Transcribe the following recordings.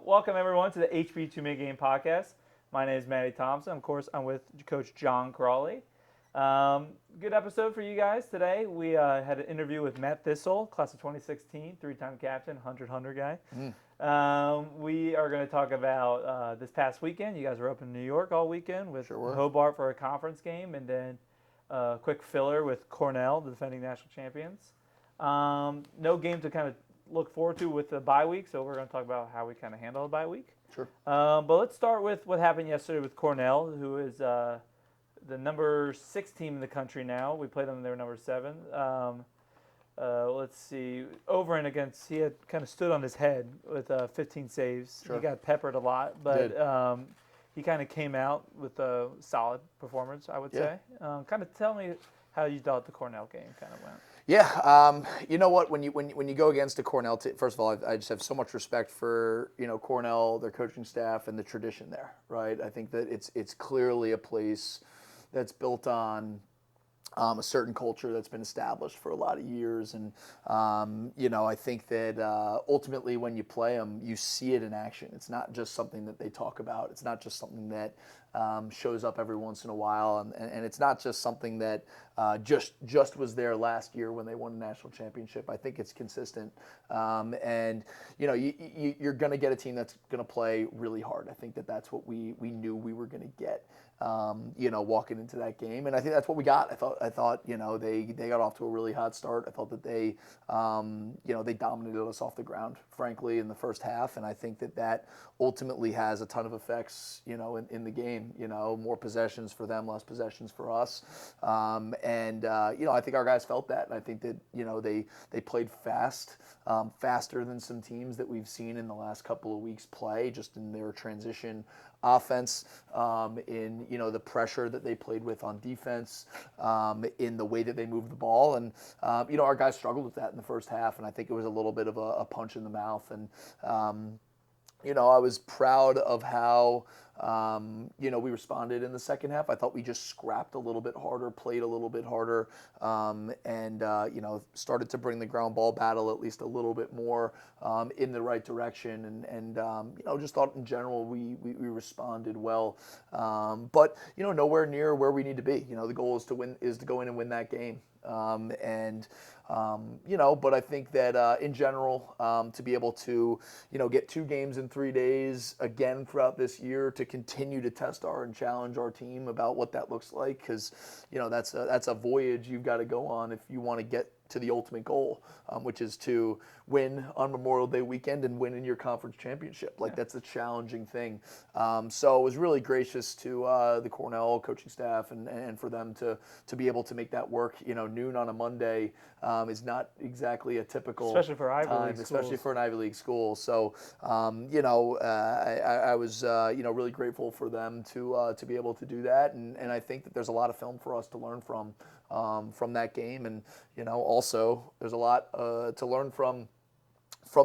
welcome everyone to the HB2 Mid Game Podcast. My name is Matty Thompson. Of course, I'm with Coach John Crawley. Good episode for you guys today. We had an interview with Matt Thistle, class of 2016, three-time captain, 100 guy. We are going to talk about this past weekend. You guys were up in New York all weekend with Hobart for a conference game, and then a quick filler with Cornell, the defending national champions. No game to kind of look forward to with the bye week, so we're going to talk about how we kind of handle the bye week. Sure. But let's start with what happened yesterday with Cornell, who is the number 6 team in the country now. We played them; they were number 7. Let's see. Over and against, he had kind of stood on his head with 15 saves. Sure. He got peppered a lot, but he kind of came out with a solid performance, I would say. Kind of tell me how you thought the Cornell game kind of went. Yeah, you know what? When you go against a Cornell team, first of all, I just have so much respect for Cornell, their coaching staff, and the tradition there. Right? I think that it's clearly a place that's built on a certain culture that's been established for a lot of years, and I think that ultimately when you play them, you see it in action. It's not just something that they talk about. It's not just something that shows up every once in a while, and it's not just something that just was there last year when they won the national championship. I think it's consistent, and you're going to get a team that's going to play really hard. I think that's what we knew we were going to get. Walking into that game, and I think that's what we got. I thought they got off to a really hot start. I thought that they dominated us off the ground, frankly, in the first half, and I think that ultimately has a ton of effects, in the game. More possessions for them, less possessions for us, I think our guys felt that, and I think that they played fast, faster than some teams that we've seen in the last couple of weeks play, just in their transition offense, in the pressure that they played with on defense, in the way that they moved the ball, and our guys struggled with that in the first half, and I think it was a little bit of a punch in the mouth, and I was proud of how we responded in the second half. I thought we just scrapped a little bit harder, played a little bit harder, and started to bring the ground ball battle at least a little bit more in the right direction. And just thought in general we responded well, but nowhere near where we need to be. The goal is to go in and win that game. But I think that in general, to be able to, get 2 games in 3 days again throughout this year to continue to test and challenge our team about what that looks like, because that's a voyage you've got to go on if you want to get to the ultimate goal, which is to win on Memorial Day weekend and win in your conference championship. That's a challenging thing. So it was really gracious to the Cornell coaching staff and for them to be able to make that work. Noon on a Monday is not exactly a typical especially for Ivy time, League especially schools. for an Ivy League school. So I was really grateful for them to be able to do that, and I think that there's a lot of film for us to learn from that game, and also there's a lot to learn from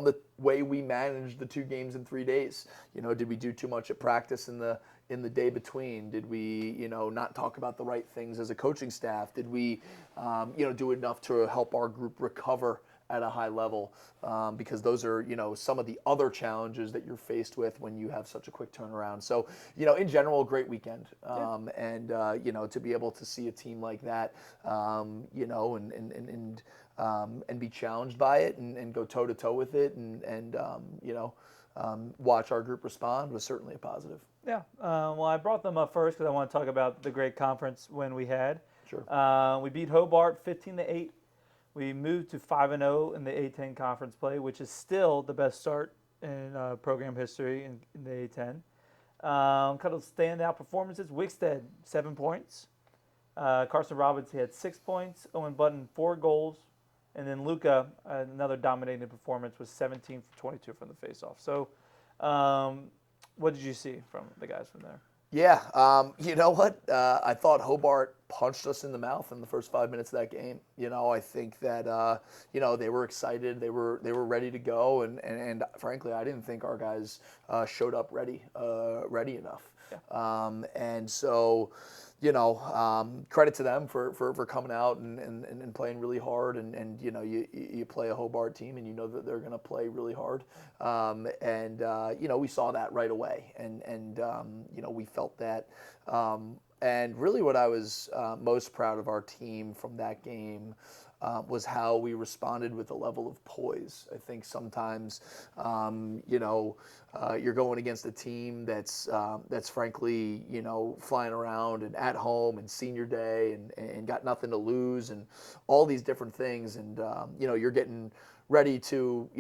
the way we managed the 2 games in 3 days. Did we do too much at practice in the day between? Did we not talk about the right things as a coaching staff? Did we do enough to help our group recover at a high level, because those are some of the other challenges that you're faced with when you have such a quick turnaround. So in general, a great weekend, and to be able to see a team like that, and be challenged by it and go toe to toe with it, and watch our group respond was certainly a positive. Yeah. Well, I brought them up first because I want to talk about the great conference win we had. Sure. We beat Hobart 15-8. We moved to 5-0 in the A10 conference play, which is still the best start in program history in the A10. Kind of standout performances. Wickstead, 7 points. Carson Robbins had 6 points. Owen Button, 4 goals. And then Luca, another dominating performance, was 17 for 22 from the faceoff. So what did you see from the guys from there? Yeah, you know what? I thought Hobart punched us in the mouth in the first 5 minutes of that game. I think that they were excited, they were ready to go, and frankly, I didn't think our guys showed up ready enough. Yeah. And so, credit to them for coming out and playing really hard. And you play a Hobart team and you know that they're going to play really hard. We saw that right away. And we felt that. And really what I was most proud of our team from that game was how we responded with a level of poise. I think sometimes, you're going against a team that's frankly, flying around and at home and senior day and got nothing to lose and all these different things. And, you're getting ready to,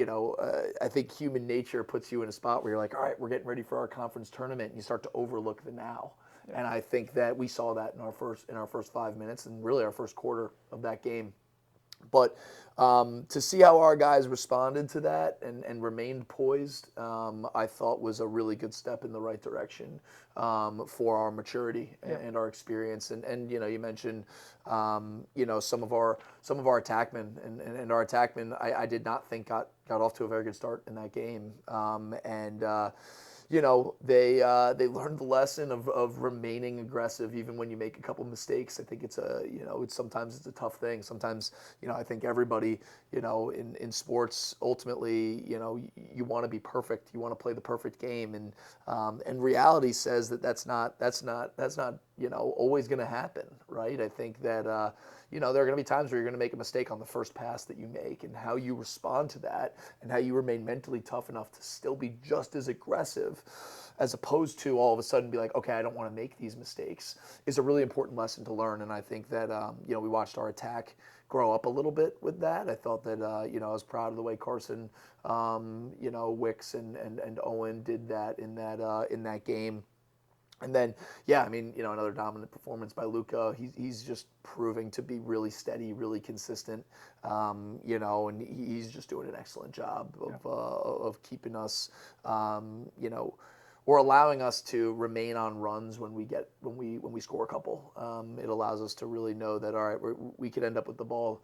I think human nature puts you in a spot where you're like, all right, we're getting ready for our conference tournament. And you start to overlook the now. Yeah. And I think that we saw that in our first 5 minutes and really our first quarter of that game. But to see how our guys responded to that and remained poised, I thought was a really good step in the right direction for our maturity and our experience. And you mentioned some of our attackmen and our attackmen I did not think got off to a very good start in that game. They learned the lesson of remaining aggressive even when you make a couple mistakes. I think it's sometimes it's a tough thing. Sometimes, I think everybody, in sports, ultimately, you want to be perfect. You want to play the perfect game. And reality says that's not always going to happen, right? I think that, there are going to be times where you're going to make a mistake on the first pass that you make, and how you respond to that and how you remain mentally tough enough to still be just as aggressive as opposed to all of a sudden be like, okay, I don't want to make these mistakes, is a really important lesson to learn. And I think that, we watched our attack grow up a little bit with that. I thought that, I was proud of the way Carson, Wicks and Owen did that in that game. And then, another dominant performance by Luka. He's just proving to be really steady, really consistent, and he's just doing an excellent job of keeping us, or allowing us to remain on runs when we score a couple. It allows us to really know that, all right, we could end up with the ball,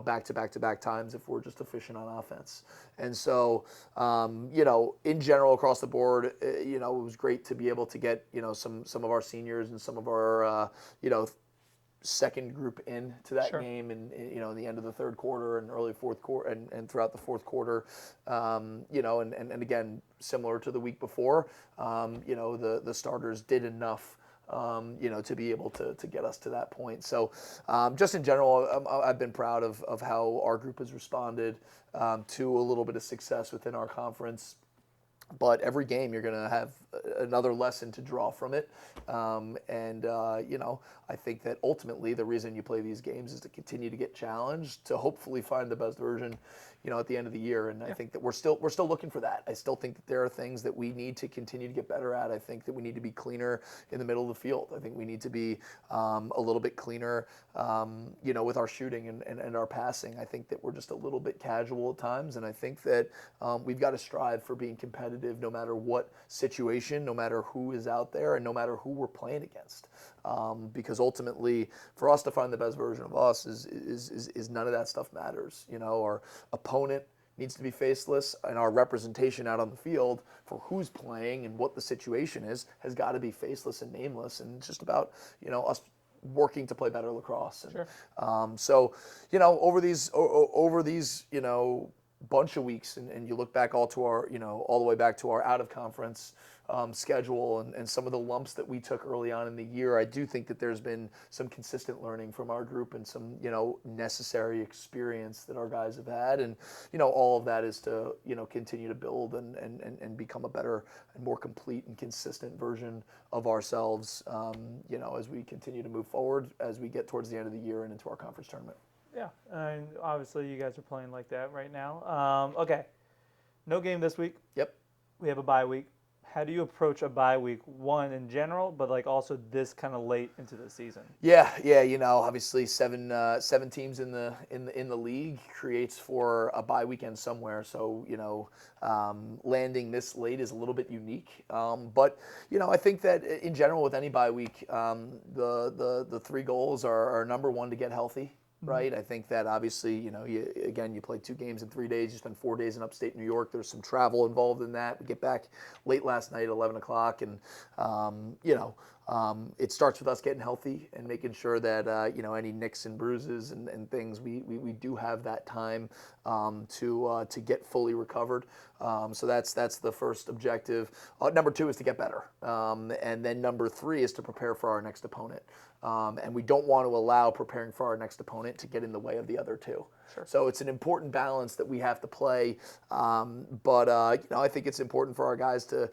back to back times if we're just efficient on offense. And so, in general across the board, it was great to be able to get, some of our seniors and some of our, second group into that game, and in the end of the third quarter and early fourth quarter and throughout the fourth quarter, and again, similar to the week before, the starters did enough to be able to get us to that point. So just in general, I've been proud of how our group has responded to a little bit of success within our conference. But every game you're going to have another lesson to draw from it. I think that ultimately the reason you play these games is to continue to get challenged, to hopefully find the best version, at the end of the year. And I think that we're still looking for that. I still think that there are things that we need to continue to get better at. I think that we need to be cleaner in the middle of the field. I think we need to be a little bit cleaner, with our shooting and our passing. I think that we're just a little bit casual at times. And I think that we've got to strive for being competitive no matter what situation, no matter who is out there, and no matter who we're playing against. Because ultimately, for us to find the best version of us is none of that stuff matters. Our opponent needs to be faceless, and our representation out on the field for who's playing and what the situation is has got to be faceless and nameless. And it's just about us working to play better lacrosse. And, sure. Over these bunch of weeks, and you look back all the way back to our out of conference schedule and some of the lumps that we took early on in the year, I do think that there's been some consistent learning from our group and some necessary experience that our guys have had, and all of that is to continue to build and become a better and more complete and consistent version of ourselves as we continue to move forward as we get towards the end of the year and into our conference tournament. Yeah, and obviously you guys are playing like that right now. Okay, no game this week. Yep. We have a bye week. How do you approach a bye week, one in general, but like also this kind of late into the season? Yeah. Obviously seven teams in the league creates for a bye weekend somewhere. So landing this late is a little bit unique. But I think that in general with any bye week, the three goals are number one, to get healthy. right? I think that obviously, you play 2 games in 3 days. You spend 4 days in upstate New York. There's some travel involved in that. We get back late last night at 11 o'clock, and it starts with us getting healthy and making sure that any nicks and bruises and things we do have that time to get fully recovered. So that's the first objective. Number 2 is to get better, and then number 3 is to prepare for our next opponent. And we don't want to allow preparing for our next opponent to get in the way of the other 2. Sure. So it's an important balance that we have to play. But I think it's important for our guys to,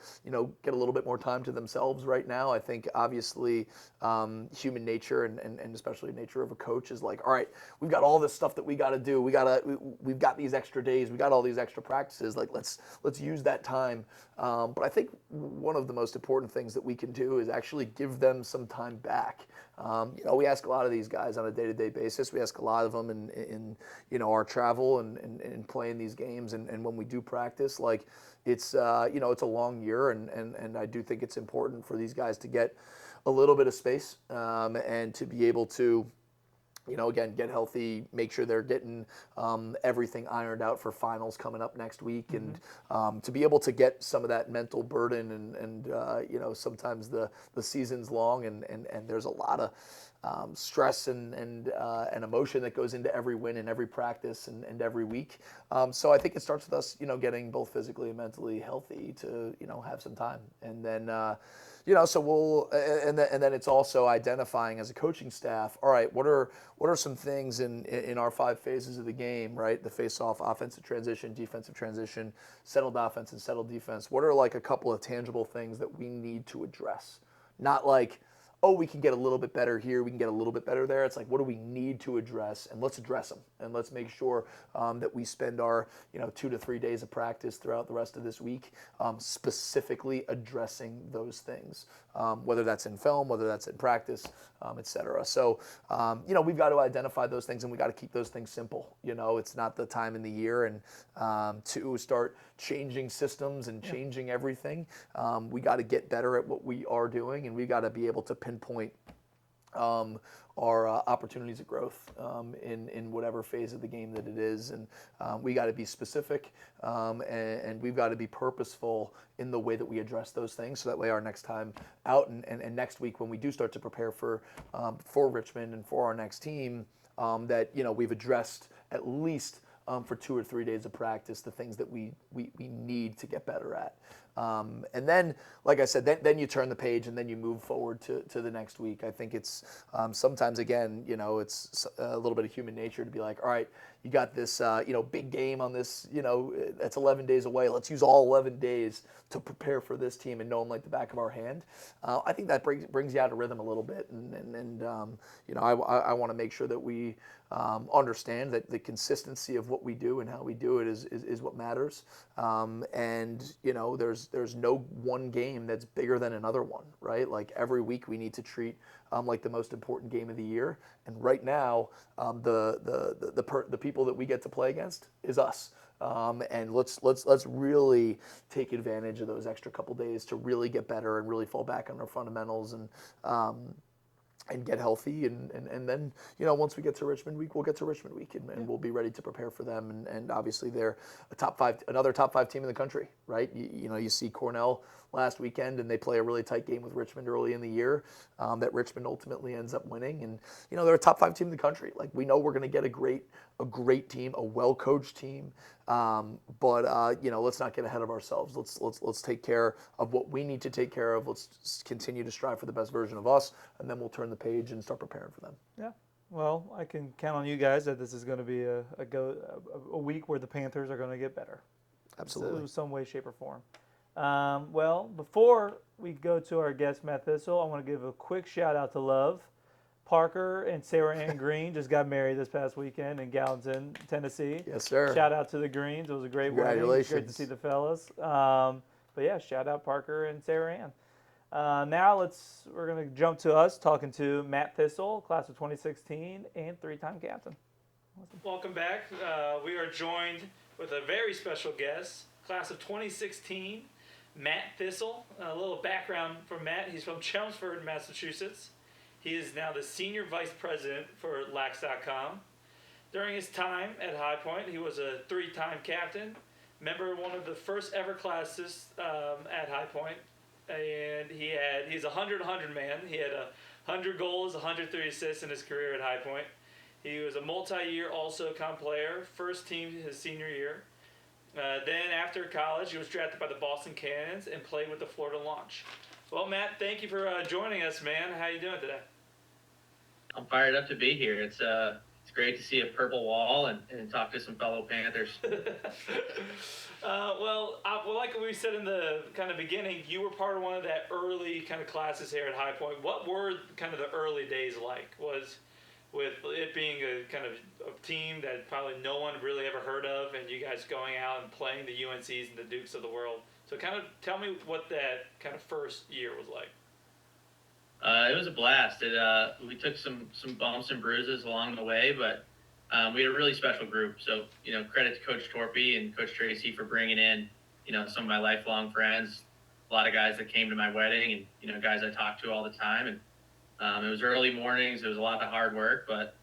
get a little bit more time to themselves right now. I think obviously human nature and especially the nature of a coach is like, all right, we've got all this stuff that we got to do. We've got these extra days. We got all these extra practices. Like let's use that time. But I think one of the most important things that we can do is actually give them some time back. We ask a lot of these guys on a day-to-day basis. We ask a lot of them in our travel and playing these games. And when we do practice, like it's a long year. And I do think it's important for these guys to get a little bit of space and to be able to, again, get healthy, make sure they're getting everything ironed out for finals coming up next week, and to be able to get some of that mental burden and sometimes the season's long and there's a lot of stress and emotion that goes into every win and every practice and every week. So I think it starts with us, getting both physically and mentally healthy to, have some time. And then, so we'll, and then it's also identifying as a coaching staff, all right, what are some things in our 5 phases of the game, right? The face-off, offensive transition, defensive transition, settled offense and settled defense. What are like a couple of tangible things that we need to address? Not like, oh, we can get a little bit better here, we can get a little bit better there. It's like, what do we need to address? And let's address them. And let's make sure that we spend our 2 to 3 days of practice throughout the rest of this week specifically addressing those things, whether that's in film, whether that's in practice, et cetera. So, we've got to identify those things and we got to keep those things simple. It's not the time in the year and to start changing systems and changing everything. We got to get better at what we are doing, and we got to be able to pinpoint our opportunities of growth in whatever phase of the game that it is. And we got to be specific and we've got to be purposeful in the way that we address those things. So that way our next time out and next week when we do start to prepare for Richmond and for our next team, that, we've addressed at least for 2 or 3 days of practice the things that we need to get better at. And then, like I said, then you turn the page and then you move forward to the next week. I think it's sometimes, again, it's a little bit of human nature to be like, all right, you got this, big game on this, that's 11 days away. Let's use all 11 days to prepare for this team and know them like the back of our hand. I think that brings you out of rhythm a little bit. And I want to make sure that we understand that the consistency of what we do and how we do it is what matters. And there's no one game that's bigger than another one, right? Like every week we need to treat like the most important game of the year. And right now, the people that we get to play against is us. And let's really take advantage of those extra couple days to really get better and really fall back on our fundamentals and get healthy, and then once we get to Richmond week, we'll get to Richmond week, and we'll be ready to prepare for them. And obviously they're another top 5 team in the country, right? You see Cornell last weekend, and they play a really tight game with Richmond early in the year that Richmond ultimately ends up winning. And they're a top 5 team in the country. Like we know we're going to get a great team, a well-coached team. But let's not get ahead of ourselves. Let's take care of what we need to take care of. Let's continue to strive for the best version of us, and then we'll turn the page and start preparing for them. Yeah. Well, I can count on you guys that this is going to be a week where the Panthers are going to get better. Absolutely. In some way, shape, or form. Well, before we go to our guest, Matt Thistle, I want to give a quick shout out to Love. Parker and Sarah Ann Green just got married this past weekend in Gallatin, Tennessee. Yes, sir. Shout out to the Greens. It was a great wedding. Congratulations. Great to see the fellas. But yeah, shout out Parker and Sarah Ann. Now we're going to jump to us talking to Matt Thistle, class of 2016 and 3-time captain. Welcome back. We are joined with a very special guest, class of 2016, Matt Thistle. A little background from Matt. He's from Chelmsford, Massachusetts. He is now the Senior Vice President for Lax.com. During his time at High Point, he was a three-time captain, member of one of the first ever classes at High Point, and he's a 100-100 man. He had 100 goals, 103 assists in his career at High Point. He was a multi-year all-SoCon player, first team his senior year. Then after college, he was drafted by the Boston Cannons and played with the Florida Launch. Well, Matt, thank you for joining us, man. How you doing today? I'm fired up to be here. It's great to see a purple wall and talk to some fellow Panthers. Well, like we said in the kind of beginning, you were part of one of that early kind of classes here at High Point. What were kind of the early days like? Was with it being a kind of a team that probably no one really ever heard of, and you guys going out and playing the UNCs and the Dukes of the world. So kind of tell me what that kind of first year was like. It was a blast. We took some bumps and bruises along the way, but we had a really special group. So, credit to Coach Torpy and Coach Tracy for bringing in, some of my lifelong friends, a lot of guys that came to my wedding and, guys I talked to all the time. And it was early mornings. It was a lot of hard work, but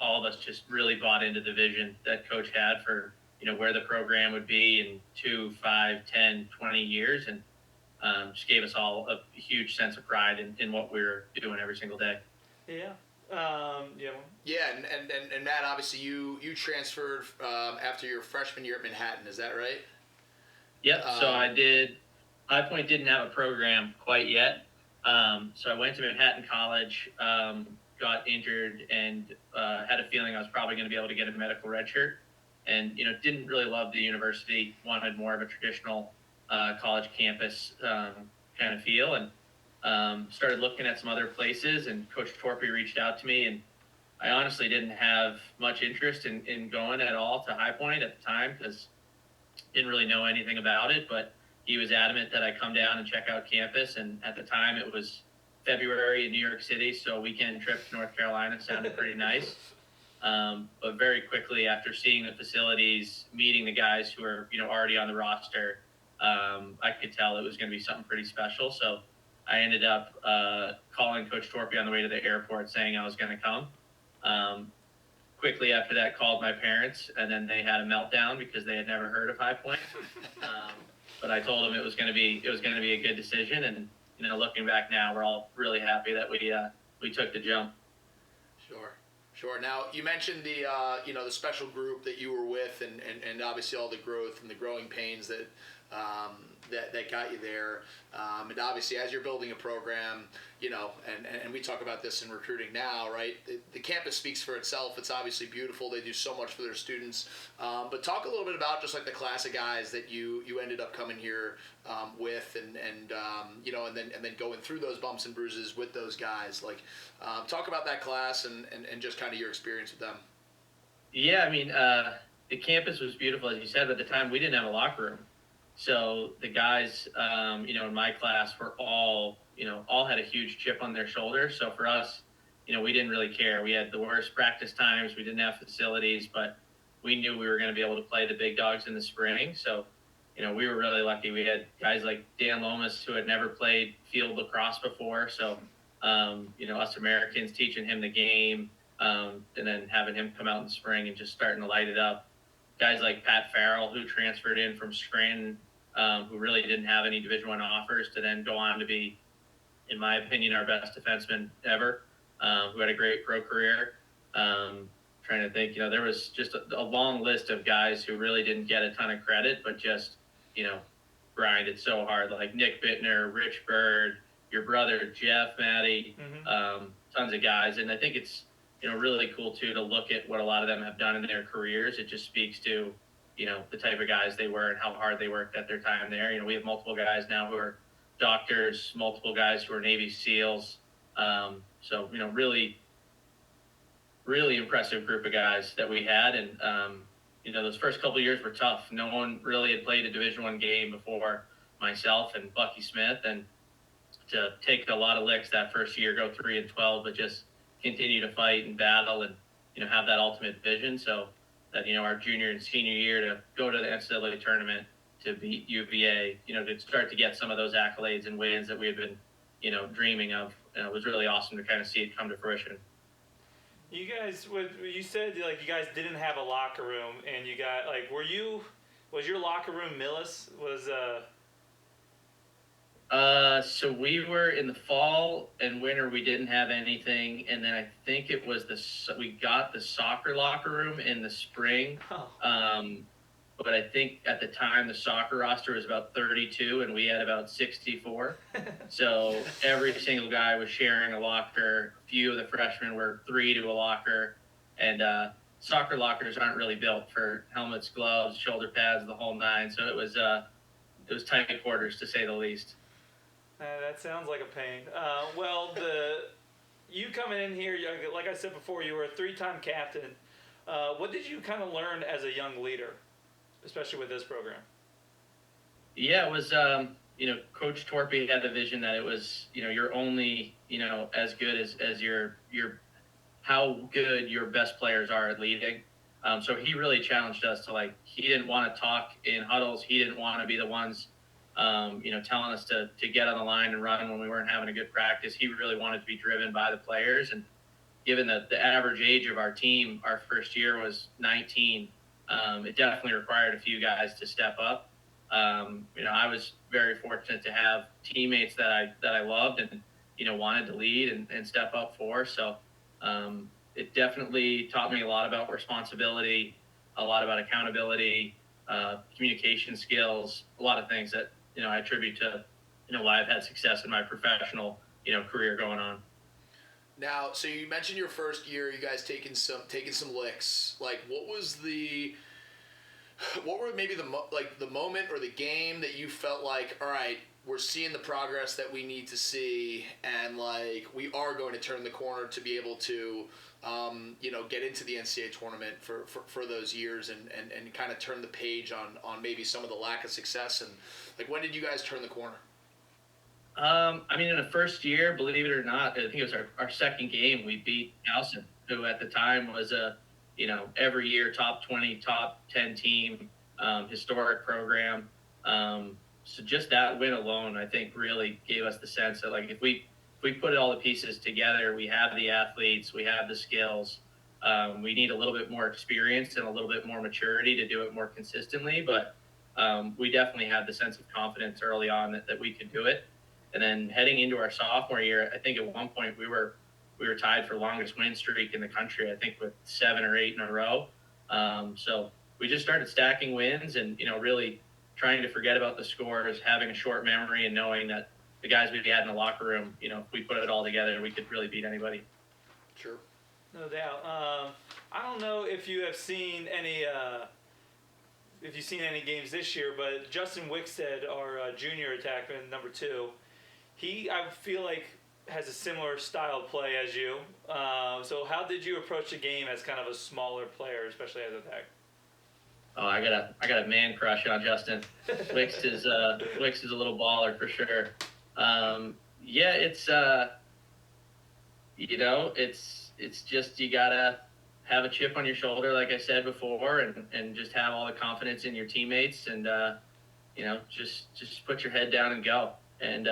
all of us just really bought into the vision that Coach had for, where the program would be in 2, 5, 10, 20 years. And just gave us all a huge sense of pride in what we were doing every single day. Yeah. Yeah, and Matt, obviously you transferred after your freshman year at Manhattan. Is that right? Yep. So I did. High Point didn't have a program quite yet. So I went to Manhattan College, got injured, and had a feeling I was probably going to be able to get a medical redshirt. And didn't really love the university. Wanted more of a traditional college campus kind of feel, and started looking at some other places. And Coach Torpy reached out to me, and I honestly didn't have much interest in going at all to High Point at the time because didn't really know anything about it. But he was adamant that I come down and check out campus. And at the time, it was February in New York City, so a weekend trip to North Carolina sounded pretty nice. But very quickly after seeing the facilities, meeting the guys who are already on the roster, I could tell it was going to be something pretty special. So I ended up calling Coach Torpy on the way to the airport saying I was going to come. Quickly after that, called my parents, and then they had a meltdown because they had never heard of High Point. But I told them it was going to be a good decision, and looking back now, we're all really happy that we took the jump. Sure. Now you mentioned the the special group that you were with, and obviously all the growth and the growing pains that got you there. And obviously, as you're building a program, and we talk about this in recruiting now, right? The campus speaks for itself. It's obviously beautiful. They do so much for their students. But talk a little bit about just like the class of guys that you ended up coming here with, and then going through those bumps and bruises with those guys. Like, talk about that class and just kind of your experience with them. Yeah, I mean, the campus was beautiful, as you said. But at the time, we didn't have a locker room. So the guys, in my class were all had a huge chip on their shoulder. So for us, we didn't really care. We had the worst practice times. We didn't have facilities, but we knew we were going to be able to play the big dogs in the spring. So, we were really lucky. We had guys like Dan Lomas who had never played field lacrosse before. So, us Americans teaching him the game, and then having him come out in the spring and just starting to light it up. Guys like Pat Farrell, who transferred in from Scranton, who really didn't have any Division I offers, to then go on to be, in my opinion, our best defenseman ever, who had a great pro career. Trying to think, there was just a long list of guys who really didn't get a ton of credit, but just, grinded so hard, like Nick Bittner, Rich Bird, your brother, Jeff, Matty, tons of guys. And I think it's, really cool, too, to look at what a lot of them have done in their careers. It just speaks to, the type of guys they were and how hard they worked at their time there. We have multiple guys now who are doctors, multiple guys who are Navy SEALs. So, really, really impressive group of guys that we had. And, those first couple of years were tough. No one really had played a Division I game before myself and Bucky Smith. And to take a lot of licks that first year, go 3-12, but just continue to fight and battle and, have that ultimate vision. So that, our junior and senior year to go to the NCAA tournament, to beat UVA, to start to get some of those accolades and wins that we had been, dreaming of. It was really awesome to kind of see it come to fruition. You guys, you said like you guys didn't have a locker room, and you got like, was your locker room Millis? So we were in the fall and winter. We didn't have anything, and then I think it was we got the soccer locker room in the spring. Oh. But I think at the time the soccer roster was about 32, and we had about 64. So every single guy was sharing a locker. A few of the freshmen were 3 to a locker, and soccer lockers aren't really built for helmets, gloves, shoulder pads, the whole nine. So it was tight quarters to say the least. That sounds like a pain. You coming in here, like I said before, you were a 3-time captain. What did you kind of learn as a young leader, especially with this program? Yeah, it was, Coach Torpy had the vision that it was, you're only, as good as your how good your best players are at leading. So he really challenged us to he didn't want to talk in huddles. He didn't want to be the ones telling us to get on the line and run when we weren't having a good practice. He really wanted to be driven by the players. And given that the average age of our team, our first year was 19, it definitely required a few guys to step up. I was very fortunate to have teammates that I loved and, wanted to lead and step up for. So it definitely taught me a lot about responsibility, a lot about accountability, communication skills, a lot of things that, I attribute to, why I've had success in my professional, career going on. Now, so you mentioned your first year, you guys taking some licks. Like, what were maybe the moment or the game that you felt like, all right, we're seeing the progress that we need to see, and we are going to turn the corner to be able to, get into the NCAA tournament for those years and kind of turn the page on maybe some of the lack of success, and when did you guys turn the corner? In the first year, believe it or not, I think it was our second game, we beat Towson, who at the time was a, every year top 20, top 10 team, historic program. So just that win alone, I think, really gave us the sense that if we put all the pieces together, we have the athletes, we have the skills. We need a little bit more experience and a little bit more maturity to do it more consistently, but we definitely had the sense of confidence early on that we could do it. And then heading into our sophomore year, I think at one point we were tied for longest win streak in the country, I think with 7 or 8 in a row. So we just started stacking wins and, really trying to forget about the scores, having a short memory, and knowing that the guys we had in the locker room, if we put it all together, we could really beat anybody. Sure. No doubt. I don't know if you have seen any games this year, but Justin Wickstead, our junior attackman, number 2, I feel like has a similar style of play as you. So how did you approach the game as kind of a smaller player, especially as an attack? Oh, I got a man crush on Justin. Wicks is a little baller for sure. It's just you gotta have a chip on your shoulder, like I said before, and just have all the confidence in your teammates, and just put your head down and go. And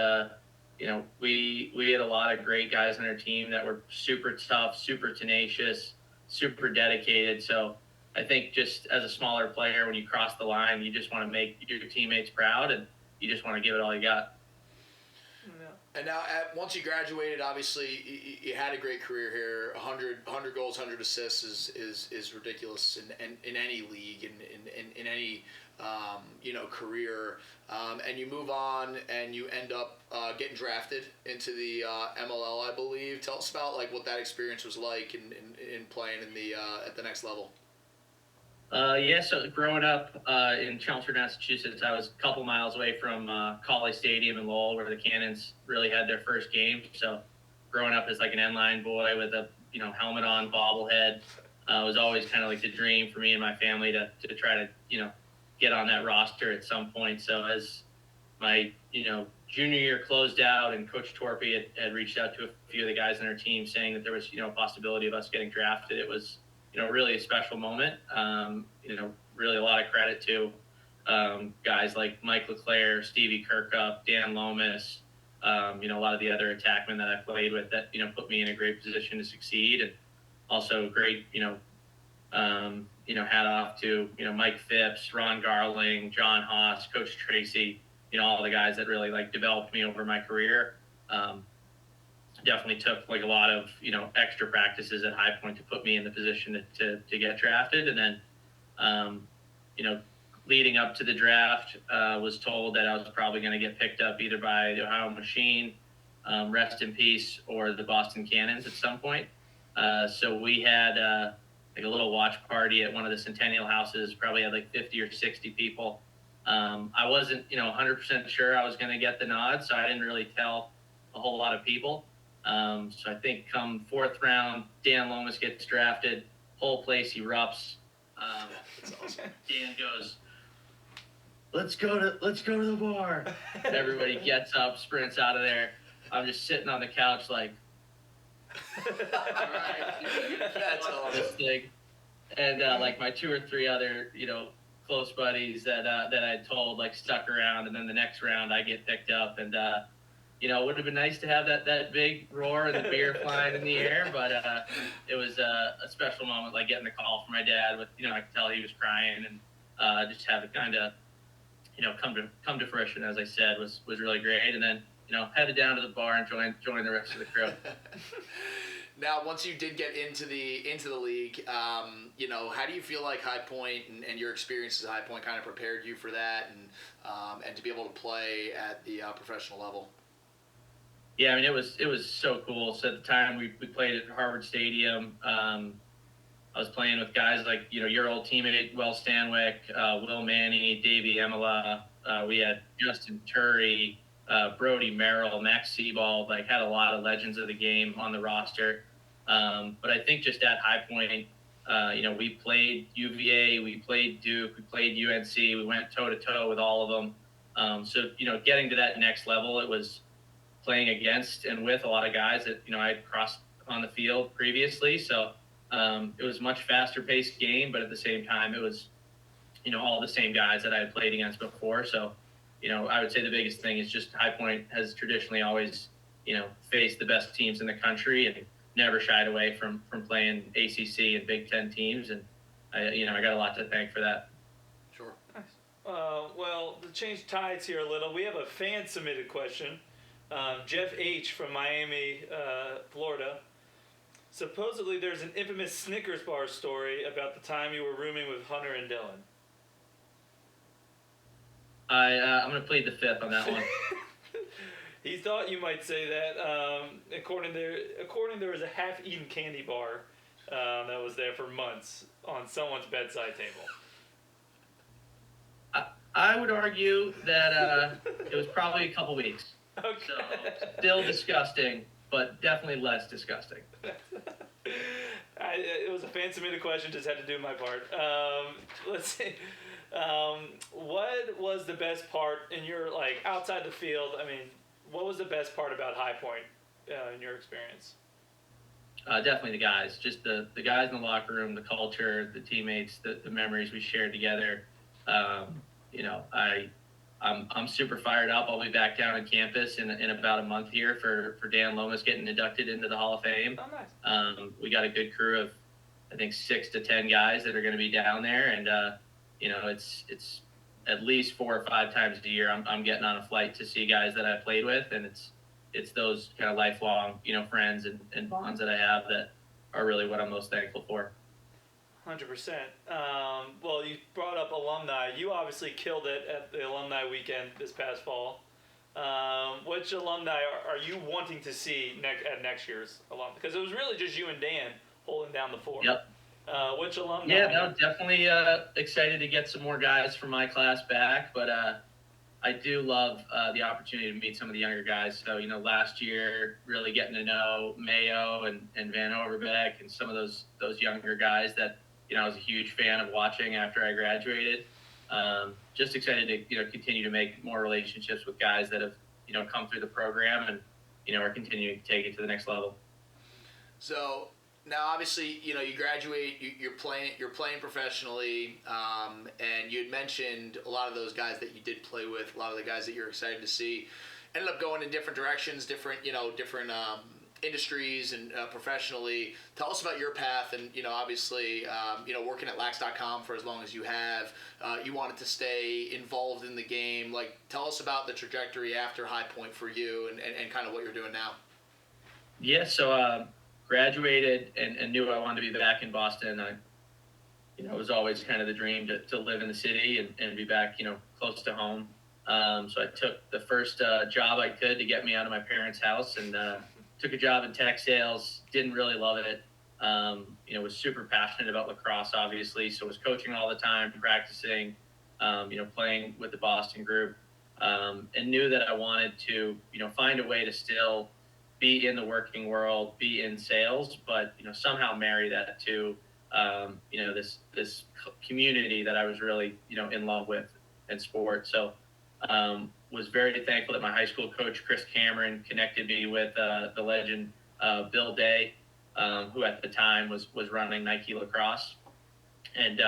we had a lot of great guys on our team that were super tough, super tenacious, super dedicated. So I think just as a smaller player, when you cross the line, you just want to make your teammates proud, and you just want to give it all you got. Yeah. And now, once you graduated, obviously you had a great career here. 100 goals, 100 assists is ridiculous in any league, in any career. And you move on, and you end up getting drafted into the MLL, I believe. Tell us about what that experience was like in playing at the next level. So growing up in Chelmsford, Massachusetts, I was a couple miles away from Colley Stadium in Lowell, where the Cannons really had their first game. So growing up as an N-line boy with a helmet on, bobblehead, was always kind of the dream for me and my family to try to get on that roster at some point. So as my junior year closed out, and Coach Torpy had reached out to a few of the guys on our team saying that there was a possibility of us getting drafted, it was really a special moment. Really a lot of credit to guys like Mike LeClaire, Stevie Kirkup, Dan Lomas, a lot of the other attackmen that I played with that, put me in a great position to succeed. also great, hat off to, Mike Phipps, Ron Garling, John Haas, Coach Tracy, all the guys that really like developed me over my career. Definitely took like a lot of, extra practices at High Point to put me in the position to get drafted. And then, you know, leading up to the draft, was told that I was probably going to get picked up either by the Ohio Machine, rest in peace, or the Boston Cannons at some point. So we had like a little watch party at one of the Centennial houses, probably had like 50 or 60 people. I wasn't, 100% sure I was going to get the nod, so I didn't really tell a whole lot of people. So I think come fourth round, Dan Lomas gets drafted, whole place erupts. That's awesome. Dan goes, let's go to the bar. Everybody gets up, sprints out of there. I'm just sitting on the couch like, all right, that's all this thing. And like my 2 or 3 other, close buddies that I told like stuck around, and then the next round I get picked up, and it would have been nice to have that big roar and the beer flying in the air, but it was a special moment, like getting the call from my dad with, I could tell he was crying, and just have it kind of, come to fruition, as I said, was really great. And then, headed down to the bar and joined the rest of the crew. Now, once you did get into the league, how do you feel like High Point and your experiences at High Point kind of prepared you for that, and to be able to play at the professional level? Yeah, I mean, it was so cool. So at the time we played at Harvard Stadium. I was playing with guys like, your old teammate, Will Stanwyck, Will Manny, Davey Emila. We had Justin Turry, Brody Merrill, Max Seabald, like had a lot of legends of the game on the roster. But I think just at High Point, we played UVA, we played Duke, we played UNC, we went toe-to-toe with all of them. So, getting to that next level, it was playing against and with a lot of guys that, I had crossed on the field previously. So it was a much faster paced game, but at the same time, it was, all the same guys that I had played against before. So, I would say the biggest thing is just High Point has traditionally always, faced the best teams in the country and never shied away from playing ACC and Big Ten teams. And I got a lot to thank for that. Sure. Nice. Well, to change tides here a little, we have a fan submitted question. Jeff H. from Miami, Florida. Supposedly there's an infamous Snickers bar story about the time you were rooming with Hunter and Dylan. I'm going to plead the fifth on that one. He thought you might say that. According there was a half-eaten candy bar that was there for months on someone's bedside table. I would argue that it was probably a couple weeks. Okay. So still disgusting, but definitely less disgusting. It was a fan submitted question, just had to do my part. Let's see. What was the best part in your, like, outside the field? I mean, what was the best part about High Point in your experience? Definitely the guys. Just the guys in the locker room, the culture, the teammates, the memories we shared together. I'm super fired up. I'll be back down on campus in about a month here for Dan Lomas getting inducted into the Hall of Fame. Oh, nice. We got a good crew of, I think, 6 to 10 guys that are going to be down there, and it's at least 4 or 5 times a year I'm getting on a flight to see guys that I played with, and it's those kind of lifelong friends and bonds that I have that are really what I'm most thankful for. 100%. Well, you brought up alumni. You obviously killed it at the alumni weekend this past fall. Which alumni are you wanting to see at next year's alumni? Because it was really just you and Dan holding down the fort. Yep. Which alumni? Yeah, no, definitely excited to get some more guys from my class back, but I do love the opportunity to meet some of the younger guys. So, last year, really getting to know Mayo and Van Overbeck and some of those younger guys that, I was a huge fan of watching after I graduated. Just excited to, continue to make more relationships with guys that have, come through the program and, are continuing to take it to the next level. So now, obviously, you graduate, you're playing professionally, and you had mentioned a lot of those guys that you did play with, a lot of the guys that you're excited to see, ended up going in different directions, different industries and professionally. Tell us about your path, and obviously, working at Lax.com for as long as you have, you wanted to stay involved in the game. Like, tell us about the trajectory after High Point for you, and kind of what you're doing now. Yeah, so graduated and knew I wanted to be back in Boston. It was always kind of the dream to live in the city and be back, close to home. So I took the first job I could to get me out of my parents' house, and took a job in tech sales. Didn't really love it. Was super passionate about lacrosse, obviously. So was coaching all the time, practicing, playing with the Boston group, and knew that I wanted to, find a way to still be in the working world, be in sales, but somehow marry that to this community that I was really in love with in sport. So was very thankful that my high school coach Chris Cameron connected me with the legend Bill Day, who at the time was running Nike Lacrosse, and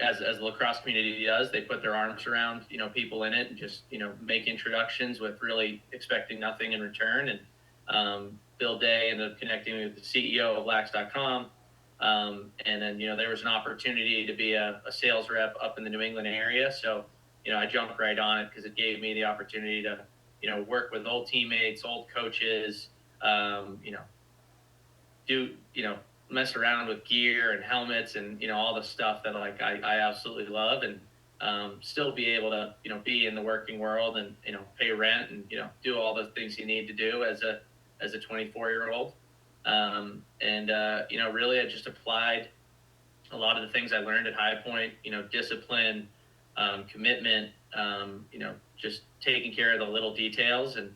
as the lacrosse community does, they put their arms around people in it and just make introductions with really expecting nothing in return. And Bill Day ended up connecting me with the CEO of Lax.com. And then, there was an opportunity to be a sales rep up in the New England area. So, I jumped right on it because it gave me the opportunity to, work with old teammates, old coaches, mess around with gear and helmets and, all the stuff that I absolutely love, and still be able to, be in the working world and, pay rent and, do all the things you need to do as a 24-year-old. Really I just applied a lot of the things I learned at High Point, discipline, commitment, just taking care of the little details, and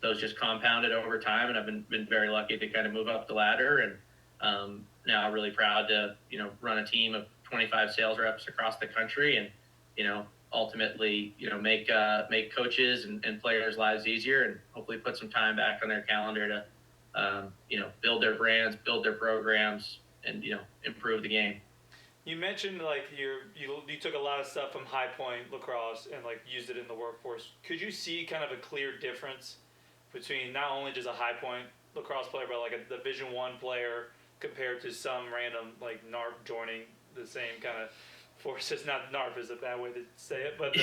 those just compounded over time. And I've been very lucky to kind of move up the ladder, and now I'm really proud to, run a team of 25 sales reps across the country, and, ultimately, make coaches and players' lives easier, and hopefully put some time back on their calendar to, build their brands, build their programs, and, improve the game. You mentioned you took a lot of stuff from High Point lacrosse and used it in the workforce. Could you see kind of a clear difference between not only just a High Point lacrosse player, but like a Division I player compared to some random NARP joining the same kind of forces? Not NARP is a bad way to say it, but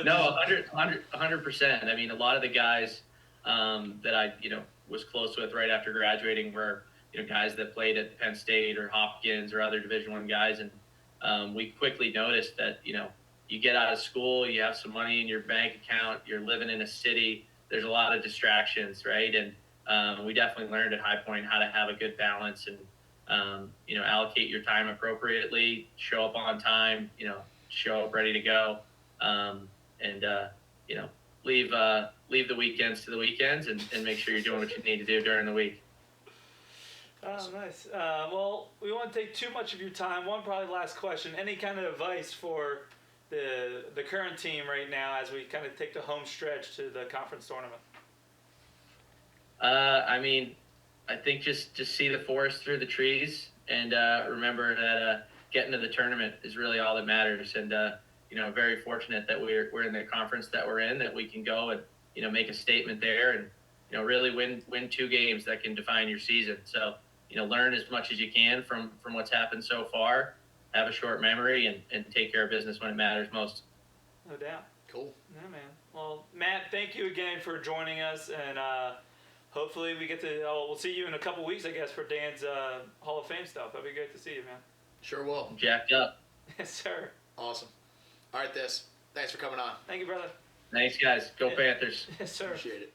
no, 100%. I mean, a lot of the guys that I was close with right after graduating were guys that played at Penn State or Hopkins or other Division I guys, and we quickly noticed that you get out of school, you have some money in your bank account, you're living in a city, there's a lot of distractions, right? And we definitely learned at High Point how to have a good balance and allocate your time appropriately, show up on time, show up ready to go, and leave the weekends to the weekends, and make sure you're doing what you need to do during the week. Oh, nice. Well, we won't take too much of your time. One probably last question. Any kind of advice for the current team right now as we kind of take the home stretch to the conference tournament? I think just see the forest through the trees, and remember that getting to the tournament is really all that matters. And very fortunate that we're in the conference that we're in, that we can go and make a statement there, and really win 2 games that can define your season. So learn as much as you can from what's happened so far. Have a short memory, and take care of business when it matters most. No doubt. Cool. Yeah, man. Well, Matt, thank you again for joining us, and hopefully we get to. We'll see you in a couple weeks, I guess, for Dan's Hall of Fame stuff. That'd be great to see you, man. Sure will. Jacked up. Yes, sir. Awesome. All right, thanks for coming on. Thank you, brother. Thanks, guys. Go Panthers. Yes, sir. Appreciate it.